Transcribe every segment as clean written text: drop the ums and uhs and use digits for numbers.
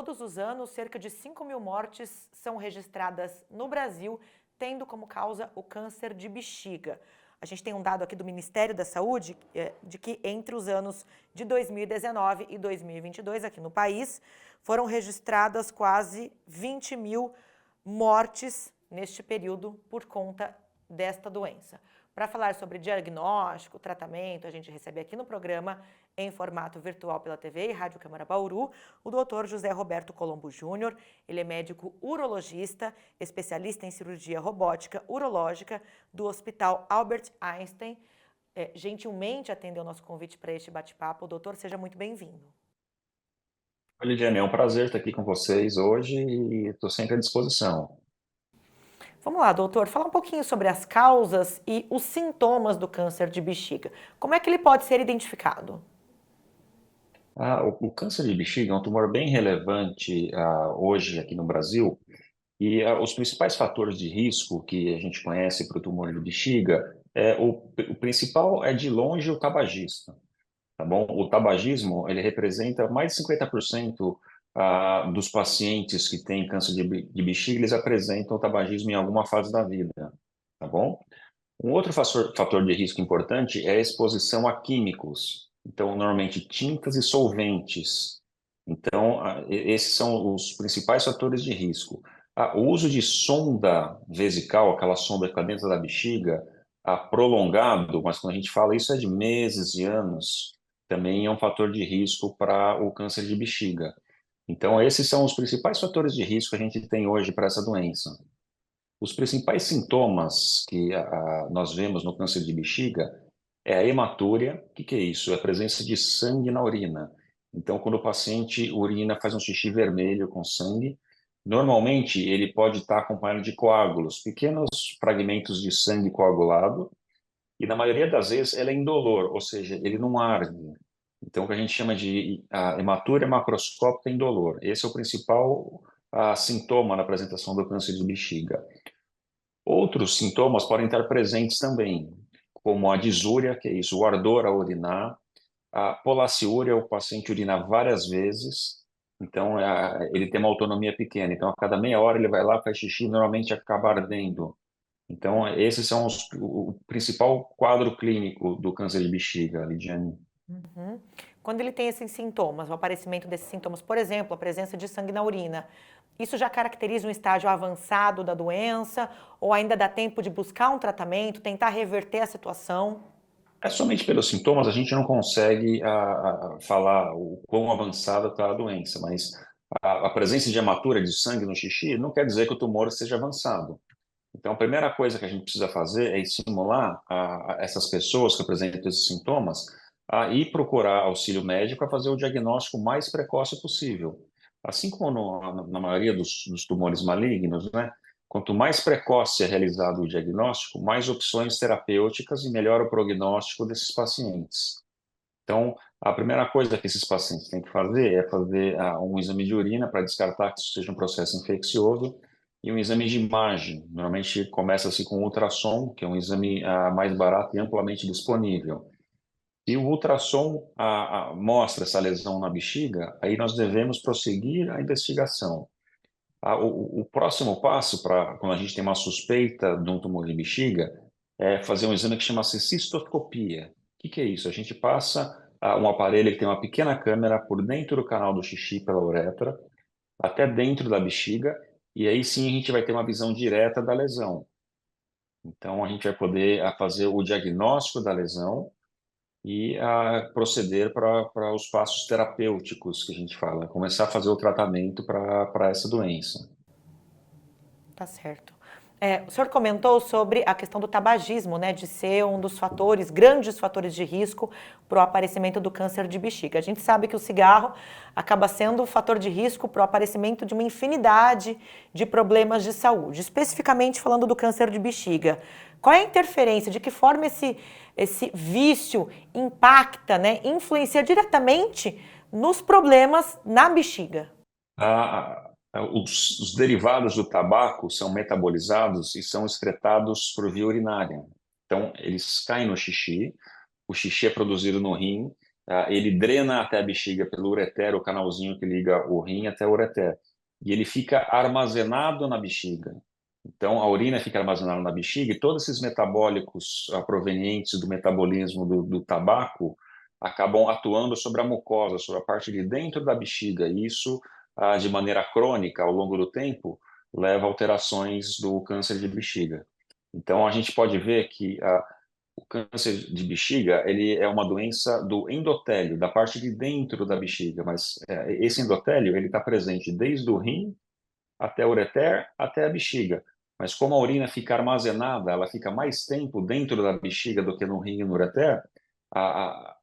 todos os anos, cerca de 5 mil mortes são registradas no Brasil, tendo como causa o câncer de bexiga. A gente tem um dado aqui do Ministério da Saúde de que entre os anos de 2019 e 2022, aqui no país, foram registradas quase 20 mil mortes neste período por conta desta doença. Para falar sobre diagnóstico, tratamento, a gente recebe aqui no programa, em formato virtual pela TV e Rádio Câmara Bauru, o Dr. José Roberto Colombo Júnior. Ele é médico urologista, especialista em cirurgia robótica urológica do Hospital Albert Einstein. Gentilmente atendeu o nosso convite para este bate-papo. Doutor, seja muito bem-vindo. Oi, Lidiane, é um prazer estar aqui com vocês hoje e estou sempre à disposição. Vamos lá, doutor, falar um pouquinho sobre as causas e os sintomas do câncer de bexiga. Como é que ele pode ser identificado? O câncer de bexiga é um tumor bem relevante hoje aqui no Brasil e os principais fatores de risco que a gente conhece para o tumor de bexiga, o principal é de longe o tabagismo, tá bom? O tabagismo, ele representa mais de 50% dos pacientes que têm câncer de bexiga, eles apresentam tabagismo em alguma fase da vida, tá bom? Um outro fator de risco importante é a exposição a químicos. Então, normalmente, tintas e solventes. Então, esses são os principais fatores de risco. O uso de sonda vesical, aquela sonda que está dentro da bexiga, prolongado, mas quando a gente fala isso é de meses e anos, também é um fator de risco para o câncer de bexiga. Então, esses são os principais fatores de risco que a gente tem hoje para essa doença. Os principais sintomas que nós vemos no câncer de bexiga é a hematúria. O que é isso? É a presença de sangue na urina. Então, quando o paciente urina, faz um xixi vermelho com sangue, normalmente ele pode estar acompanhado de coágulos, pequenos fragmentos de sangue coagulado, e na maioria das vezes ela é indolor, ou seja, ele não arde. Então, o que a gente chama de hematúria macroscópica indolor. Esse é o principal sintoma na apresentação do câncer de bexiga. Outros sintomas podem estar presentes também, como a disúria, que é isso, o ardor a urinar, a polaciúria, o paciente urina várias vezes, então ele tem uma autonomia pequena, então a cada meia hora ele vai lá, faz xixi, normalmente acaba ardendo. Então, esses são o principal quadro clínico do câncer de bexiga, Lidiane. Uhum. Quando ele tem esses sintomas, o aparecimento desses sintomas, por exemplo, a presença de sangue na urina, isso já caracteriza um estágio avançado da doença ou ainda dá tempo de buscar um tratamento, tentar reverter a situação? Somente pelos sintomas a gente não consegue falar o quão avançada está a doença, mas a presença de hematura de sangue no xixi não quer dizer que o tumor esteja avançado. Então, a primeira coisa que a gente precisa fazer é estimular essas pessoas que apresentam esses sintomas a ir procurar auxílio médico para fazer o diagnóstico mais precoce possível. Assim como na maioria dos tumores malignos, né? Quanto mais precoce é realizado o diagnóstico, mais opções terapêuticas e melhor o prognóstico desses pacientes. Então, a primeira coisa que esses pacientes têm que fazer é fazer um exame de urina para descartar que isso seja um processo infeccioso e um exame de imagem. Normalmente começa-se com ultrassom, que é um exame mais barato e amplamente disponível. Se o ultrassom mostra essa lesão na bexiga, aí nós devemos prosseguir a investigação. O próximo passo para quando a gente tem uma suspeita de um tumor de bexiga é fazer um exame que chama-se cistoscopia. O que é isso? A gente passa um aparelho que tem uma pequena câmera por dentro do canal do xixi pela uretra, até dentro da bexiga, e aí sim a gente vai ter uma visão direta da lesão. Então a gente vai poder fazer o diagnóstico da lesão e proceder para os passos terapêuticos que a gente fala, começar a fazer o tratamento para essa doença. Tá certo. O senhor comentou sobre a questão do tabagismo, né, de ser um dos fatores, grandes fatores de risco para o aparecimento do câncer de bexiga. A gente sabe que o cigarro acaba sendo um fator de risco para o aparecimento de uma infinidade de problemas de saúde, especificamente falando do câncer de bexiga. Qual é a interferência, de que forma esse vício impacta, né, influencia diretamente nos problemas na bexiga? Os derivados do tabaco são metabolizados e são excretados por via urinária. Então, eles caem no xixi, o xixi é produzido no rim, ele drena até a bexiga pelo ureter, o canalzinho que liga o rim até o ureter. E ele fica armazenado na bexiga. Então, a urina fica armazenada na bexiga e todos esses metabólicos provenientes do metabolismo do tabaco acabam atuando sobre a mucosa, sobre a parte de dentro da bexiga. E isso, de maneira crônica, ao longo do tempo, leva a alterações do câncer de bexiga. Então, a gente pode ver que o câncer de bexiga, ele é uma doença do endotélio, da parte de dentro da bexiga, mas esse endotélio, ele está presente desde o rim até o ureter, até a bexiga. Mas como a urina fica armazenada, ela fica mais tempo dentro da bexiga do que no rim e no ureter,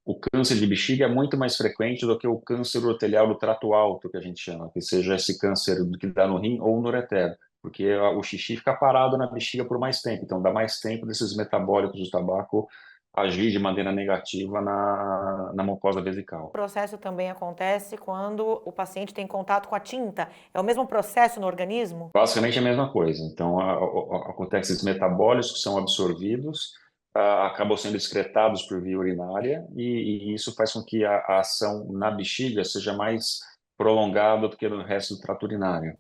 o câncer de bexiga é muito mais frequente do que o câncer urotelial do trato alto, que a gente chama, que seja esse câncer que dá no rim ou no ureter, porque o xixi fica parado na bexiga por mais tempo, então dá mais tempo desses metabólicos do tabaco agir de maneira negativa na mucosa vesical. O processo também acontece quando o paciente tem contato com a tinta. É o mesmo processo no organismo? Basicamente a mesma coisa. Então, acontece esses metabólicos que são absorvidos, acabam sendo excretados por via urinária, e isso faz com que a ação na bexiga seja mais prolongada do que no resto do trato urinário.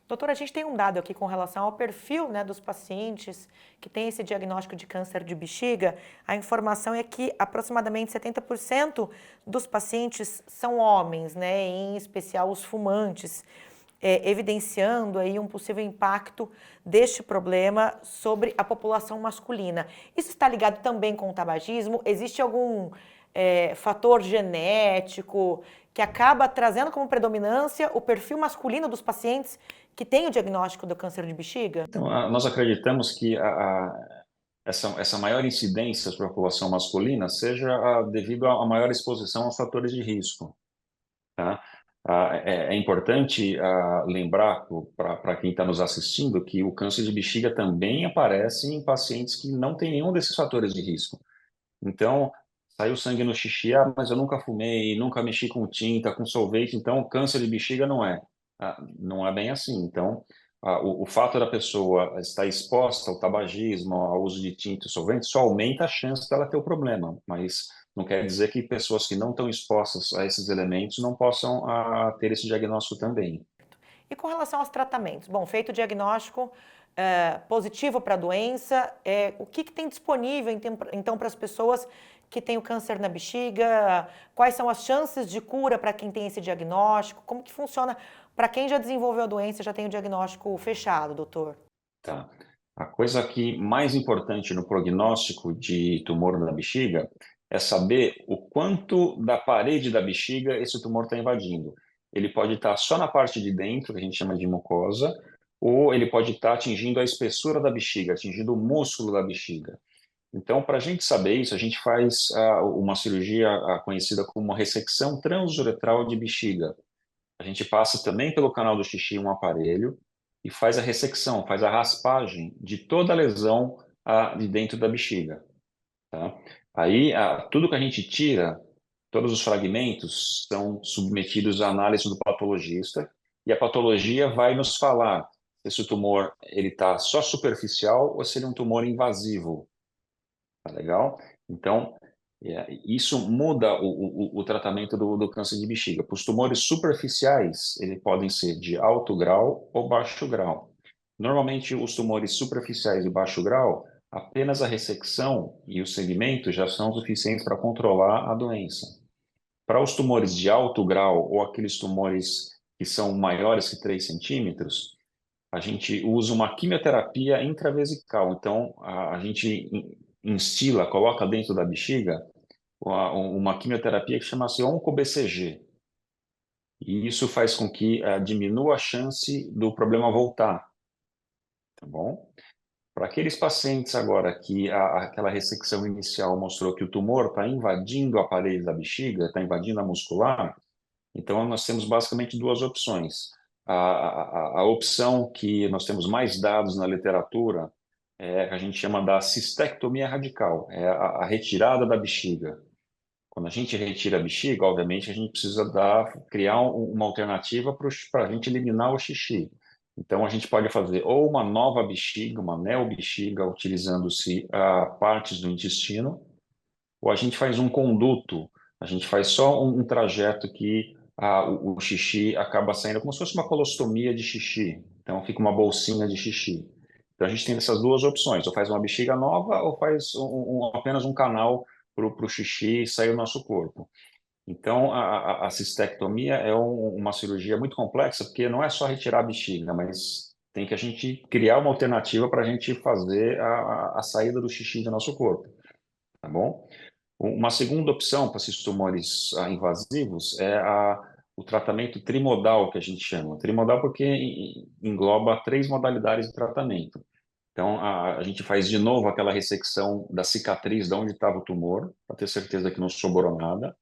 Doutora, a gente tem um dado aqui com relação ao perfil, né, dos pacientes que têm esse diagnóstico de câncer de bexiga. A informação é que aproximadamente 70% dos pacientes são homens, né, em especial os fumantes, evidenciando aí um possível impacto deste problema sobre a população masculina. Isso está ligado também com o tabagismo? Existe algum fator genético que acaba trazendo como predominância o perfil masculino dos pacientes que têm o diagnóstico do câncer de bexiga? Então, nós acreditamos que essa maior incidência para a população masculina seja devido à maior exposição aos fatores de risco. Tá? É importante lembrar para quem está nos assistindo que o câncer de bexiga também aparece em pacientes que não têm nenhum desses fatores de risco. Então, saiu sangue no xixi, mas eu nunca fumei, nunca mexi com tinta, com sorvete, então câncer de bexiga não é. Não é bem assim. Então, o fato da pessoa estar exposta ao tabagismo, ao uso de tinta e solvente, só aumenta a chance dela ter o problema, mas não quer dizer que pessoas que não estão expostas a esses elementos não possam ter esse diagnóstico também. E com relação aos tratamentos? Bom, feito o diagnóstico positivo para a doença, o que tem disponível então para as pessoas que têm o câncer na bexiga? Quais são as chances de cura para quem tem esse diagnóstico? Como que funciona para quem já desenvolveu a doença e já tem o diagnóstico fechado, doutor? Tá. A coisa que mais importante no prognóstico de tumor na bexiga é saber o quanto da parede da bexiga esse tumor está invadindo. Ele pode estar só na parte de dentro, que a gente chama de mucosa, ou ele pode estar atingindo a espessura da bexiga, atingindo o músculo da bexiga. Então, para a gente saber isso, a gente faz uma cirurgia conhecida como ressecção transuretral de bexiga. A gente passa também pelo canal do xixi um aparelho e faz a ressecção, faz a raspagem de toda a lesão de dentro da bexiga. Tá? Aí, tudo que a gente tira, todos os fragmentos, são submetidos à análise do patologista e a patologia vai nos falar se esse tumor ele está só superficial ou se ele é um tumor invasivo. Tá legal? Então, isso muda o tratamento do câncer de bexiga. Para os tumores superficiais, eles podem ser de alto grau ou baixo grau. Normalmente, os tumores superficiais de baixo grau, apenas a ressecção e o segmento já são suficientes para controlar a doença. Para os tumores de alto grau ou aqueles tumores que são maiores que 3 centímetros, a gente usa uma quimioterapia intravesical. Então, a gente instila, coloca dentro da bexiga uma quimioterapia que chama-se onco-BCG. E isso faz com que diminua a chance do problema voltar, tá bom? Para aqueles pacientes agora que aquela ressecção inicial mostrou que o tumor está invadindo a parede da bexiga, está invadindo a muscular, então nós temos basicamente duas opções. A opção que nós temos mais dados na literatura é que a gente chama da cistectomia radical, é a retirada da bexiga. Quando a gente retira a bexiga, obviamente, a gente precisa criar uma alternativa para a gente eliminar o xixi. Então, a gente pode fazer ou uma nova bexiga, uma neobexiga, utilizando-se partes do intestino, ou a gente faz um conduto A gente faz só um trajeto que o xixi acaba saindo como se fosse uma colostomia de xixi. Então fica uma bolsinha de xixi. Então a gente tem essas duas opções: ou faz uma bexiga nova ou faz apenas um canal para o xixi sair do nosso corpo. Então, a cistectomia é uma cirurgia muito complexa, porque não é só retirar a bexiga, mas tem que a gente criar uma alternativa para a gente fazer a saída do xixi do nosso corpo, tá bom? Uma segunda opção para esses tumores invasivos é o tratamento trimodal, que a gente chama. Trimodal porque engloba três modalidades de tratamento. Então, a gente faz de novo aquela ressecção da cicatriz de onde estava o tumor, para ter certeza que não sobrou nada.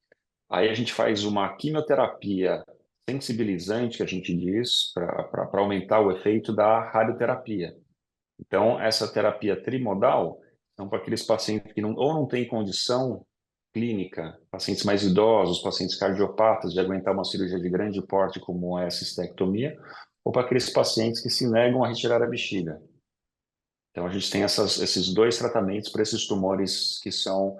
Aí a gente faz uma quimioterapia sensibilizante, que a gente diz, para aumentar o efeito da radioterapia. Então, essa terapia trimodal são para aqueles pacientes que ou não têm condição clínica, pacientes mais idosos, pacientes cardiopatas, de aguentar uma cirurgia de grande porte, como é a cistectomia, ou para aqueles pacientes que se negam a retirar a bexiga. Então, a gente tem esses dois tratamentos para esses tumores que são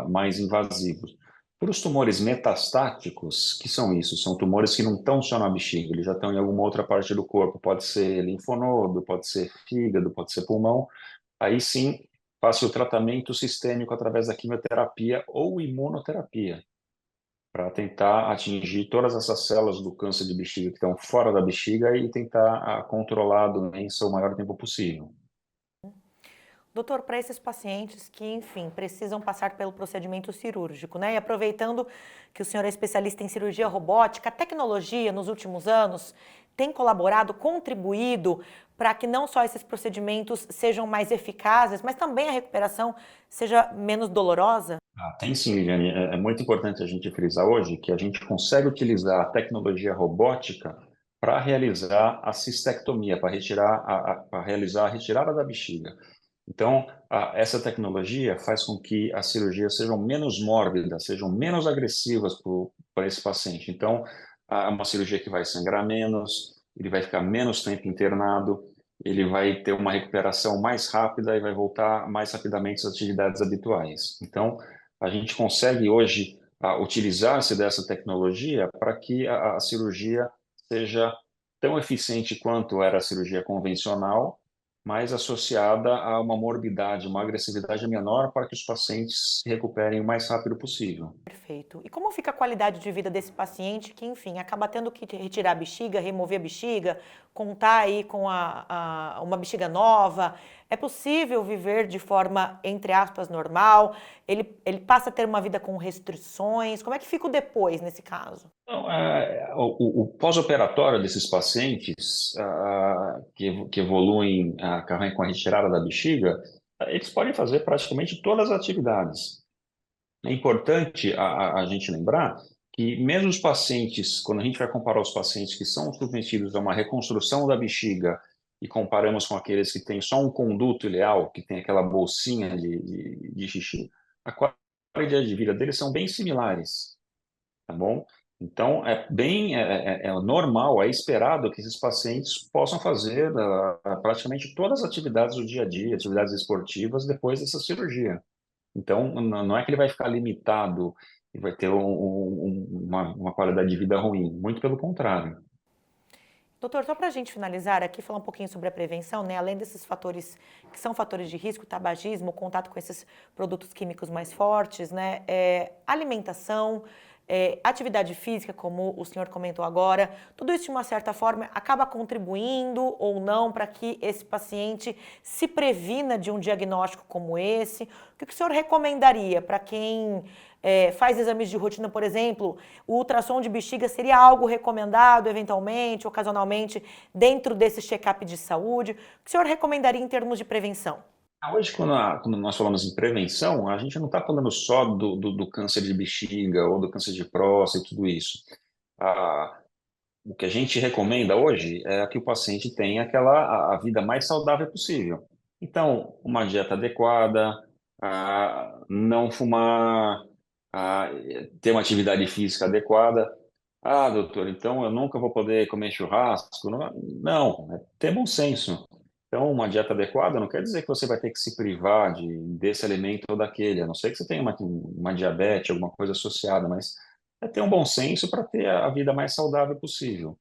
mais invasivos. Para os tumores metastáticos, que são isso? São tumores que não estão só na bexiga, eles já estão em alguma outra parte do corpo. Pode ser linfonodo, pode ser fígado, pode ser pulmão. Aí sim, faço o tratamento sistêmico através da quimioterapia ou imunoterapia, para tentar atingir todas essas células do câncer de bexiga que estão fora da bexiga e tentar controlar a doença o maior tempo possível. Doutor, para esses pacientes que, enfim, precisam passar pelo procedimento cirúrgico, né? E aproveitando que o senhor é especialista em cirurgia robótica, a tecnologia nos últimos anos tem colaborado, contribuído para que não só esses procedimentos sejam mais eficazes, mas também a recuperação seja menos dolorosa? Tem sim, Liliane. É muito importante a gente frisar hoje que a gente consegue utilizar a tecnologia robótica para realizar a cistectomia, para para realizar a retirada da bexiga. Então, essa tecnologia faz com que as cirurgias sejam menos mórbidas, sejam menos agressivas para esse paciente. Então, é uma cirurgia que vai sangrar menos, ele vai ficar menos tempo internado, ele vai ter uma recuperação mais rápida e vai voltar mais rapidamente às atividades habituais. Então, a gente consegue hoje utilizar-se dessa tecnologia para que a cirurgia seja tão eficiente quanto era a cirurgia convencional, mas associada a uma morbidade, uma agressividade menor para que os pacientes se recuperem o mais rápido possível. Perfeito. E como fica a qualidade de vida desse paciente que, enfim, acaba tendo que retirar a bexiga, remover a bexiga, contar aí com uma bexiga nova? É possível viver de forma, entre aspas, normal? Ele passa a ter uma vida com restrições? Como é que fica o depois nesse caso? Então, o pós-operatório desses pacientes que evoluem com a retirada da bexiga, eles podem fazer praticamente todas as atividades. É importante a gente lembrar que mesmo os pacientes, quando a gente vai comparar os pacientes que são submetidos a uma reconstrução da bexiga e comparamos com aqueles que têm só um conduto ileal, que tem aquela bolsinha de xixi, a qualidade de vida deles são bem similares, tá bom? Então, é normal, é esperado que esses pacientes possam fazer praticamente todas as atividades do dia a dia, atividades esportivas, depois dessa cirurgia. Então, não é que ele vai ficar limitado e vai ter uma qualidade de vida ruim, muito pelo contrário. Doutor, só para a gente finalizar aqui, falar um pouquinho sobre a prevenção, né? Além desses fatores que são fatores de risco, tabagismo, contato com esses produtos químicos mais fortes, né? Alimentação, atividade física, como o senhor comentou agora, tudo isso de uma certa forma acaba contribuindo ou não para que esse paciente se previna de um diagnóstico como esse. O que o senhor recomendaria para quem faz exames de rotina, por exemplo, o ultrassom de bexiga seria algo recomendado, eventualmente, ocasionalmente, dentro desse check-up de saúde? O que o senhor recomendaria em termos de prevenção? Hoje, quando nós falamos em prevenção, a gente não está falando só do câncer de bexiga ou do câncer de próstata e tudo isso. Ah, o que a gente recomenda hoje é que o paciente tenha a vida mais saudável possível. Então, uma dieta adequada, não fumar, ah, ter uma atividade física adequada. Doutor, então eu nunca vou poder comer churrasco? Não, é ter bom senso. Então, uma dieta adequada não quer dizer que você vai ter que se privar desse alimento ou daquele, a não ser que você tenha uma diabetes, alguma coisa associada, mas é ter um bom senso para ter a vida mais saudável possível,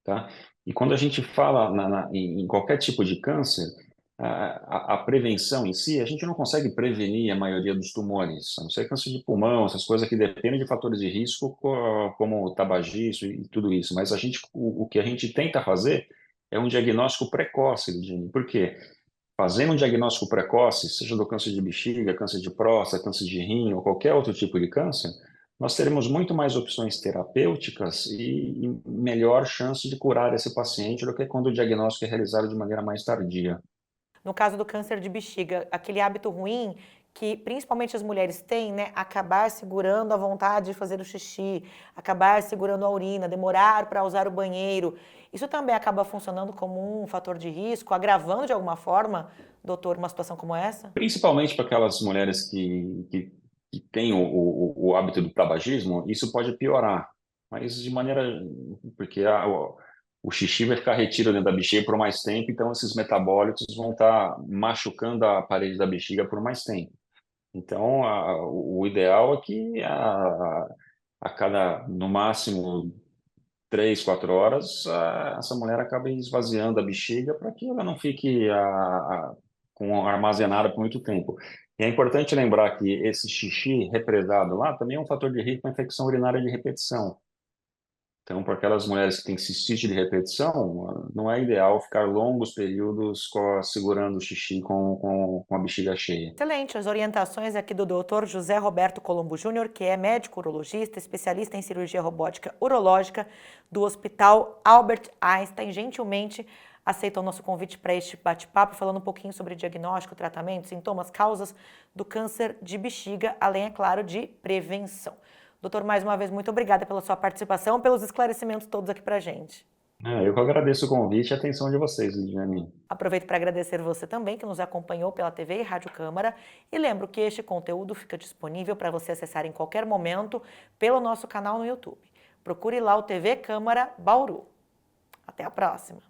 tá? E quando a gente fala em qualquer tipo de câncer, a prevenção em si, a gente não consegue prevenir a maioria dos tumores, a não ser câncer de pulmão, essas coisas que dependem de fatores de risco, como o tabagismo e tudo isso. Mas o que a gente tenta fazer é um diagnóstico precoce, Lidiane. Por quê? Fazendo um diagnóstico precoce, seja do câncer de bexiga, câncer de próstata, câncer de rim ou qualquer outro tipo de câncer, nós teremos muito mais opções terapêuticas e melhor chance de curar esse paciente do que quando o diagnóstico é realizado de maneira mais tardia. No caso do câncer de bexiga, aquele hábito ruim que principalmente as mulheres têm, né? Acabar segurando a vontade de fazer o xixi, acabar segurando a urina, demorar para usar o banheiro. Isso também acaba funcionando como um fator de risco, agravando de alguma forma, doutor, uma situação como essa? Principalmente para aquelas mulheres que têm o hábito do tabagismo, isso pode piorar, mas de maneira. Porque o xixi vai ficar retido dentro da bexiga por mais tempo, então esses metabólitos vão estar machucando a parede da bexiga por mais tempo. Então, o ideal é que a cada, no máximo, 3, 4 horas, essa mulher acabe esvaziando a bexiga para que ela não fique armazenada por muito tempo. E é importante lembrar que esse xixi represado lá também é um fator de risco para infecção urinária de repetição. Então, para aquelas mulheres que têm cistite de repetição, não é ideal ficar longos períodos segurando o xixi com a bexiga cheia. Excelente, as orientações aqui do Dr. José Roberto Colombo Júnior, que é médico urologista, especialista em cirurgia robótica urológica do Hospital Albert Einstein, gentilmente aceitou o nosso convite para este bate-papo, falando um pouquinho sobre diagnóstico, tratamento, sintomas, causas do câncer de bexiga, além, é claro, de prevenção. Doutor, mais uma vez, muito obrigada pela sua participação, pelos esclarecimentos todos aqui para a gente. Eu que agradeço o convite e a atenção de vocês, Lidiane. Aproveito para agradecer você também que nos acompanhou pela TV e Rádio Câmara e lembro que este conteúdo fica disponível para você acessar em qualquer momento pelo nosso canal no YouTube. Procure lá o TV Câmara Bauru. Até a próxima!